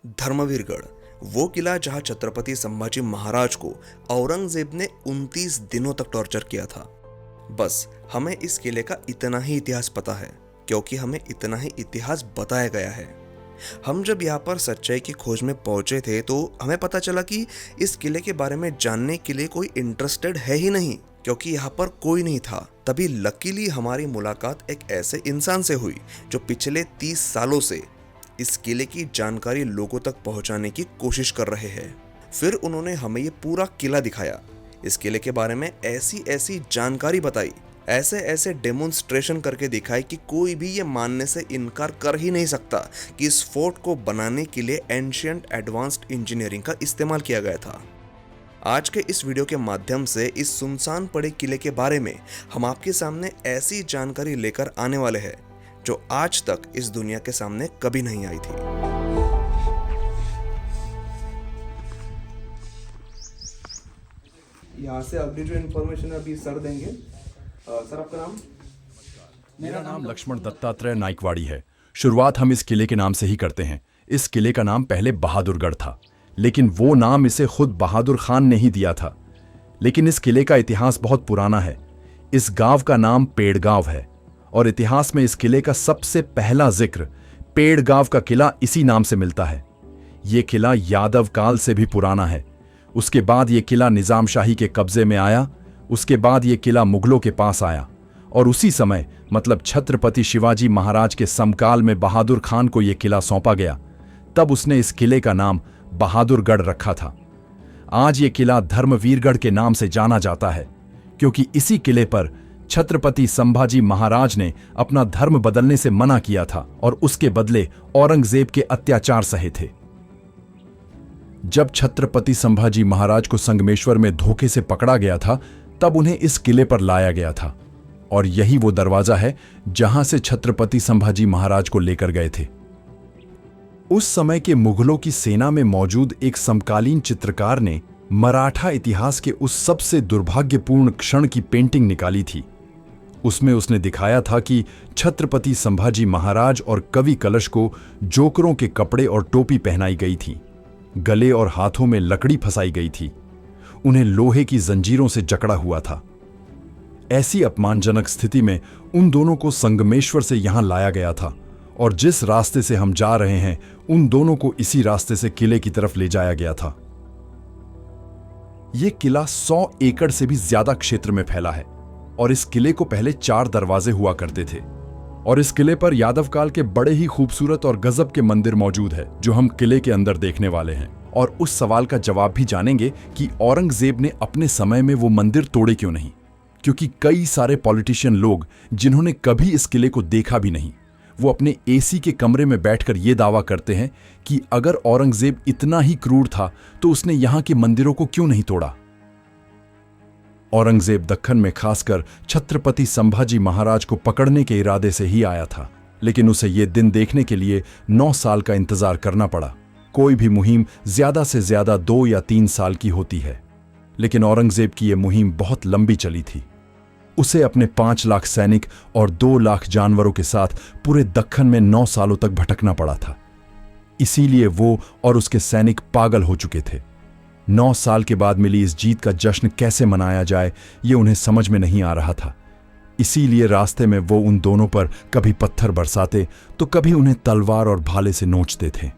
धर्मवीरगढ़ वो किला जहां छत्रपति संभाजी महाराज को औरंगजेब ने 29 दिनों तक टॉर्चर किया था। बस हमें इस किले का इतना ही इतिहास पता है क्योंकि हमें इतना ही इतिहास बताया गया है। हम जब यहाँ पर सच्चाई की खोज में पहुंचे थे तो हमें पता चला कि इस किले के बारे में जानने के लिए कोई इंटरेस्टेड है ही नहीं, क्योंकि यहाँ पर कोई नहीं था। तभी लकीली हमारी मुलाकात एक ऐसे इंसान से हुई जो पिछले 30 सालों से इस किले की जानकारी लोगों तक पहुंचाने की कोशिश कर रहे हैं। फिर उन्होंने हमें ये पूरा किला दिखाया, इस किले के बारे में ऐसी ऐसी जानकारी बताई, ऐसे ऐसे डेमोन्स्ट्रेशन करके दिखाई कि कोई भी ये मानने से इनकार कर ही नहीं सकता कि इस फोर्ट को बनाने के लिए एंशिएंट एडवांस्ड इंजीनियरिंग का इस्तेमाल किया गया था। आज के इस वीडियो के माध्यम से इस सुनसान पड़े किले के बारे में हम आपके सामने ऐसी जानकारी लेकर आने वाले हैं जो आज तक इस दुनिया के सामने कभी नहीं आई थी। यहाँ से अगली जो इन्फॉर्मेशन है अभी सर देंगे। सर आपका नाम? मेरा नाम लक्ष्मण दत्तात्रेय नाइकवाड़ी है। शुरुआत हम इस किले के नाम से ही करते हैं। इस किले का नाम पहले बहादुरगढ़ था, लेकिन वो नाम इसे खुद बहादुर खान ने ही दिया था। लेकिन इस किले का इतिहास बहुत पुराना है। इस गांव का नाम पेड़गांव है और इतिहास में इस किले का सबसे पहला जिक्र पेड़गांव का किला इसी नाम से मिलता है। ये किला यादव काल से भी पुराना है। उसके बाद ये किला निजाम शाही के कब्जे में आया। उसके बाद ये किला मुगलों के पास आया और उसी समय मतलब छत्रपति शिवाजी महाराज के समकाल में बहादुर खान को यह किला सौंपा गया। तब उसने इस किले का नाम बहादुरगढ़ रखा था। आज ये किला धर्मवीरगढ़ के नाम से जाना जाता है क्योंकि इसी किले पर छत्रपति संभाजी महाराज ने अपना धर्म बदलने से मना किया था और उसके बदले औरंगजेब के अत्याचार सहे थे। जब छत्रपति संभाजी महाराज को संगमेश्वर में धोखे से पकड़ा गया था तब उन्हें इस किले पर लाया गया था और यही वो दरवाजा है जहां से छत्रपति संभाजी महाराज को लेकर गए थे। उस समय के मुगलों की सेना में मौजूद एक समकालीन चित्रकार ने मराठा इतिहास के उस सबसे दुर्भाग्यपूर्ण क्षण की पेंटिंग निकाली थी। उसमें उसने दिखाया था कि छत्रपति संभाजी महाराज और कवि कलश को जोकरों के कपड़े और टोपी पहनाई गई थी। गले और हाथों में लकड़ी फंसाई गई थी। उन्हें लोहे की जंजीरों से जकड़ा हुआ था। ऐसी अपमानजनक स्थिति में उन दोनों को संगमेश्वर से यहां लाया गया था और जिस रास्ते से हम जा रहे हैं उन दोनों को इसी रास्ते से किले की तरफ ले जाया गया था। यह किला 100 एकड़ से भी ज्यादा क्षेत्र में फैला है और इस किले को पहले 4 दरवाजे हुआ करते थे और इस किले पर यादव काल के बड़े ही खूबसूरत और गजब के मंदिर मौजूद है जो हम किले के अंदर देखने वाले हैं। और उस सवाल का जवाब भी जानेंगे कि औरंगजेब ने अपने समय में वो मंदिर तोड़े क्यों नहीं, क्योंकि कई सारे पॉलिटिशियन लोग जिन्होंने कभी इस किले को देखा भी नहीं, वो अपने एसी के कमरे में बैठकर ये दावा करते हैं कि अगर औरंगजेब इतना ही क्रूर था तो उसने यहां के मंदिरों को क्यों नहीं तोड़ा। औरंगजेब दक्खन में खासकर छत्रपति संभाजी महाराज को पकड़ने के इरादे से ही आया था, लेकिन उसे ये दिन देखने के लिए 9 साल का इंतजार करना पड़ा। कोई भी मुहिम ज्यादा से ज्यादा 2 या 3 साल की होती है, लेकिन औरंगजेब की यह मुहिम बहुत लंबी चली थी। उसे अपने 5 लाख सैनिक और 2 लाख जानवरों के साथ पूरे दक्खन में 9 सालों तक भटकना पड़ा था। इसीलिए वो और उसके सैनिक पागल हो चुके थे। 9 साल के बाद मिली इस जीत का जश्न कैसे मनाया जाए ये उन्हें समझ में नहीं आ रहा था। इसीलिए रास्ते में वो उन दोनों पर कभी पत्थर बरसाते तो कभी उन्हें तलवार और भाले से नोचते थे।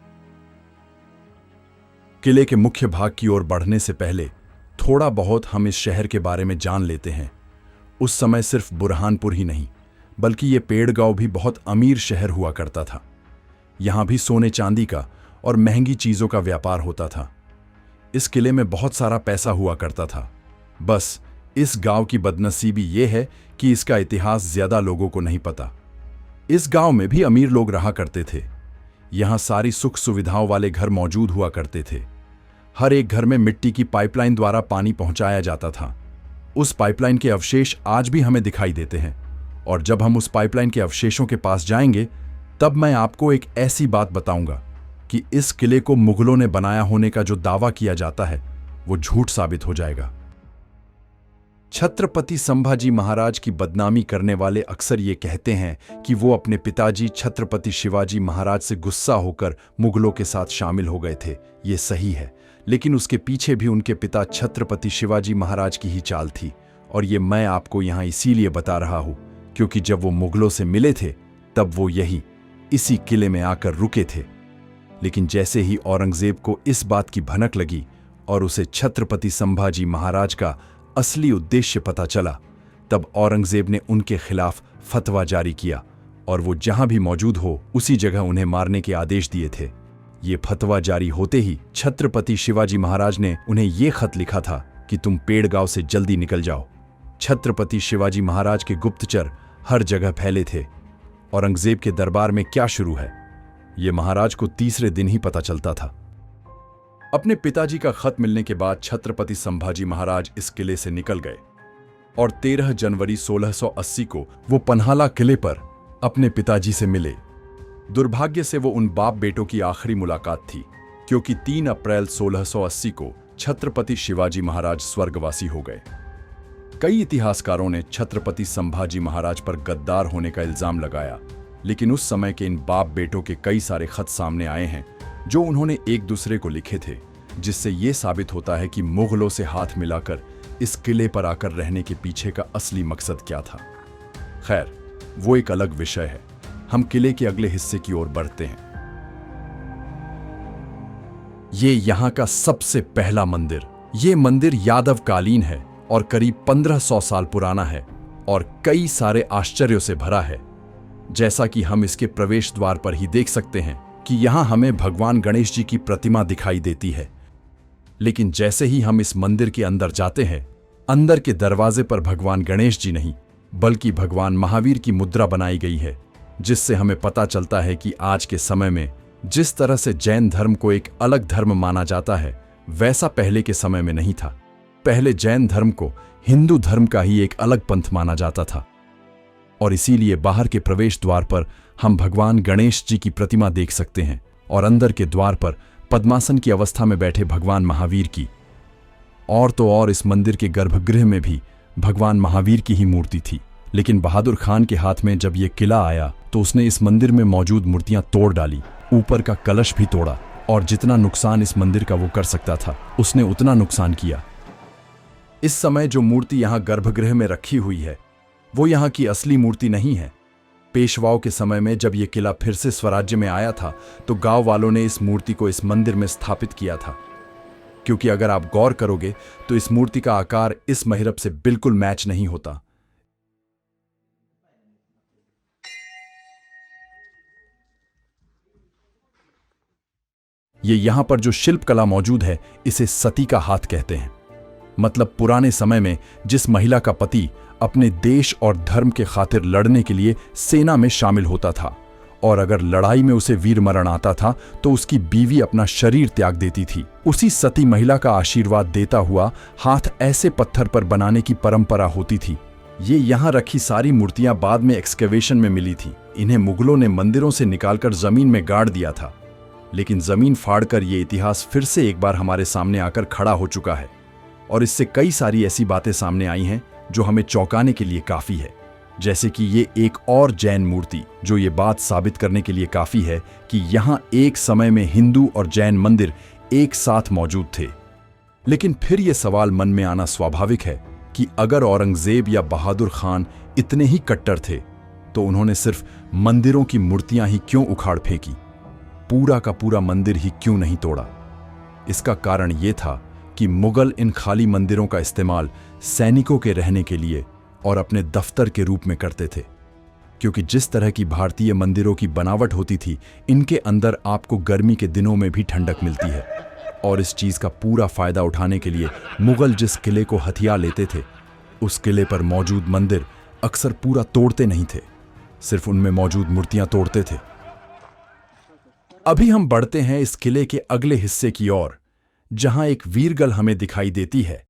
किले के मुख्य भाग की ओर बढ़ने से पहले थोड़ा बहुत हम इस शहर के बारे में जान लेते हैं। उस समय सिर्फ बुरहानपुर ही नहीं बल्कि ये पेड़गांव भी बहुत अमीर शहर हुआ करता था। यहां भी सोने चांदी का और महंगी चीजों का व्यापार होता था। इस किले में बहुत सारा पैसा हुआ करता था। बस इस गांव की बदनसीबी ये है कि इसका इतिहास ज्यादा लोगों को नहीं पता। इस गांव में भी अमीर लोग रहा करते थे। यहां सारी सुख सुविधाओं वाले घर मौजूद हुआ करते थे। हर एक घर में मिट्टी की पाइपलाइन द्वारा पानी पहुंचाया जाता था। उस पाइपलाइन के अवशेष आज भी हमें दिखाई देते हैं और जब हम उस पाइपलाइन के अवशेषों के पास जाएंगे तब मैं आपको एक ऐसी बात बताऊंगा कि इस किले को मुगलों ने बनाया होने का जो दावा किया जाता है वो झूठ साबित हो जाएगा। छत्रपति संभाजी महाराज की बदनामी करने वाले अक्सर ये कहते हैं कि वो अपने पिताजी छत्रपति शिवाजी महाराज से गुस्सा होकर मुगलों के साथ शामिल हो गए थे। ये सही है, लेकिन उसके पीछे भी उनके पिता छत्रपति शिवाजी महाराज की ही चाल थी। और ये मैं आपको यहाँ इसीलिए बता रहा हूँ क्योंकि जब वो मुगलों से मिले थे तब वो इसी किले में आकर रुके थे। लेकिन जैसे ही औरंगजेब को इस बात की भनक लगी और उसे छत्रपति संभाजी महाराज का असली उद्देश्य पता चला, तब औरंगजेब ने उनके खिलाफ फतवा जारी किया और वो जहां भी मौजूद हो उसी जगह उन्हें मारने के आदेश दिए थे। ये फतवा जारी होते ही छत्रपति शिवाजी महाराज ने उन्हें ये खत लिखा था कि तुम पेड़गांव से जल्दी निकल जाओ। छत्रपति शिवाजी महाराज के गुप्तचर हर जगह फैले थे। औरंगजेब के दरबार में क्या शुरू है, ये महाराज को तीसरे दिन ही पता चलता था। अपने पिताजी का खत मिलने के बाद छत्रपति संभाजी महाराज इस किले से निकल गए और 13 जनवरी 1680 को वो पन्हाला किले पर अपने पिताजी से मिले। दुर्भाग्य से वो उन बाप बेटों की आखिरी मुलाकात थी, क्योंकि 3 अप्रैल 1680 को छत्रपति शिवाजी महाराज स्वर्गवासी हो गए। कई इतिहासकारों ने छत्रपति संभाजी महाराज पर गद्दार होने का इल्जाम लगाया, लेकिन उस समय के इन बाप बेटों के कई सारे खत सामने आए हैं जो उन्होंने एक दूसरे को लिखे थे, जिससे यह साबित होता है कि मुगलों से हाथ मिलाकर इस किले पर आकर रहने के पीछे का असली मकसद क्या था। खैर, वो एक अलग विषय है। हम किले के अगले हिस्से की ओर बढ़ते हैं। ये यहां का सबसे पहला मंदिर। ये मंदिर यादवकालीन है और करीब 1500 साल पुराना है और कई सारे आश्चर्यों से भरा है। जैसा कि हम इसके प्रवेश द्वार पर ही देख सकते हैं कि यहां हमें भगवान गणेश जी की प्रतिमा दिखाई देती है। लेकिन जैसे ही हम इस मंदिर के अंदर जाते हैं, अंदर के दरवाजे पर भगवान गणेश जी नहीं बल्कि भगवान महावीर की मुद्रा बनाई गई है, जिससे हमें पता चलता है कि आज के समय में जिस तरह से जैन धर्म को एक अलग धर्म माना जाता है, वैसा पहले के समय में नहीं था। पहले जैन धर्म को हिंदू धर्म का ही एक अलग पंथ माना जाता था और इसीलिए बाहर के प्रवेश द्वार पर हम भगवान गणेश जी की प्रतिमा देख सकते हैं और अंदर के द्वार पर पद्मासन की अवस्था में बैठे भगवान महावीर की। और तो और इस मंदिर के गर्भगृह में भी भगवान महावीर की ही मूर्ति थी। लेकिन बहादुर खान के हाथ में जब यह किला आया तो उसने इस मंदिर में मौजूद मूर्तियां तोड़ डाली, ऊपर का कलश भी तोड़ा और जितना नुकसान इस मंदिर का वो कर सकता था उसने उतना नुकसान किया। इस समय जो मूर्ति यहाँ गर्भगृह में रखी हुई है वो यहाँ की असली मूर्ति नहीं है। पेशवाओं के समय में जब ये किला फिर से स्वराज्य में आया था तो गांव वालों ने इस मूर्ति को इस मंदिर में स्थापित किया था, क्योंकि अगर आप गौर करोगे तो इस मूर्ति का आकार इस महिरप से बिल्कुल मैच नहीं होता। ये यहां पर जो शिल्पकला मौजूद है इसे सती का हाथ कहते हैं। मतलब पुराने समय में जिस महिला का पति अपने देश और धर्म के खातिर लड़ने के लिए सेना में शामिल होता था और अगर लड़ाई में उसे वीर मरण आता था तो उसकी बीवी अपना शरीर त्याग देती थी, उसी सती महिला का आशीर्वाद देता हुआ हाथ ऐसे पत्थर पर बनाने की परंपरा होती थी। ये यहाँ रखी सारी मूर्तियां बाद में एक्सकेवेशन में मिली थी। इन्हें मुगलों ने मंदिरों से निकालकर जमीन में गाड़ दिया था, लेकिन जमीन फाड़कर ये इतिहास फिर से एक बार हमारे सामने आकर खड़ा हो चुका है और इससे कई सारी ऐसी बातें सामने आई हैं जो हमें चौंकाने के लिए काफी है। जैसे कि ये एक और जैन मूर्ति जो ये बात साबित करने के लिए काफी है कि यहाँ एक समय में हिंदू और जैन मंदिर एक साथ मौजूद थे। लेकिन फिर ये सवाल मन में आना स्वाभाविक है कि अगर औरंगजेब या बहादुर खान इतने ही कट्टर थे तो उन्होंने सिर्फ मंदिरों की मूर्तियां ही क्यों उखाड़ फेंकी, पूरा का पूरा मंदिर ही क्यों नहीं तोड़ा? इसका कारण यह था कि मुगल इन खाली मंदिरों का इस्तेमाल सैनिकों के रहने के लिए और अपने दफ्तर के रूप में करते थे, क्योंकि जिस तरह की भारतीय मंदिरों की बनावट होती थी इनके अंदर आपको गर्मी के दिनों में भी ठंडक मिलती है और इस चीज का पूरा फायदा उठाने के लिए मुगल जिस किले को हथिया लेते थे उस किले पर मौजूद मंदिर अक्सर पूरा तोड़ते नहीं थे, सिर्फ उनमें मौजूद मूर्तियां तोड़ते थे। अभी हम बढ़ते हैं इस किले के अगले हिस्से की ओर, जहां एक वीरगल हमें दिखाई देती है।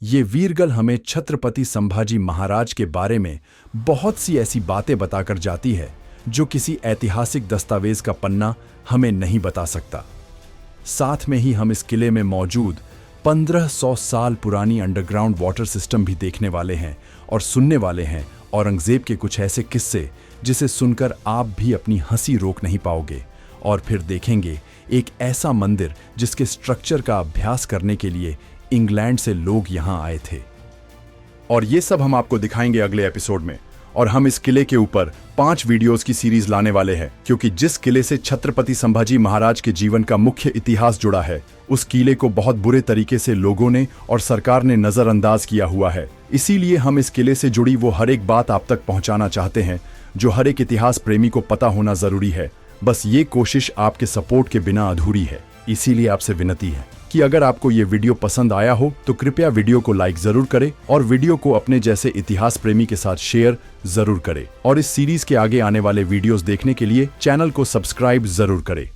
ये वीरगल हमें छत्रपति संभाजी महाराज के बारे में बहुत सी ऐसी बातें बताकर जाती है जो किसी ऐतिहासिक दस्तावेज का पन्ना हमें नहीं बता सकता। साथ में ही हम इस किले में मौजूद 1500 साल पुरानी अंडरग्राउंड वाटर सिस्टम भी देखने वाले हैं और सुनने वाले हैं औरंगजेब के कुछ ऐसे किस्से जिसे सुनकर आप भी अपनी हंसी रोक नहीं पाओगे। और फिर देखेंगे एक ऐसा मंदिर जिसके स्ट्रक्चर का अभ्यास करने के लिए इंग्लैंड से लोग यहां आए थे। और ये सब हम आपको दिखाएंगे अगले एपिसोड में। और हम इस किले के ऊपर 5 वीडियोस की सीरीज लाने वाले हैं, क्योंकि जिस किले से छत्रपति संभाजी महाराज के जीवन का मुख्य इतिहास जुड़ा है, उस किले को बहुत बुरे तरीके से लोगों ने और सरकार ने नजरअंदाज किया हुआ है। इसीलिए हम इस किले से जुड़ी वो हर एक बात आप तक पहुंचाना चाहते हैं जो हर एक इतिहास प्रेमी को पता होना जरूरी है। बस ये कोशिश आपके सपोर्ट के बिना अधूरी है। इसीलिए आपसे विनती है कि अगर आपको ये वीडियो पसंद आया हो तो कृपया वीडियो को लाइक जरूर करें और वीडियो को अपने जैसे इतिहास प्रेमी के साथ शेयर जरूर करें। और इस सीरीज के आगे आने वाले वीडियोस देखने के लिए चैनल को सब्सक्राइब जरूर करें।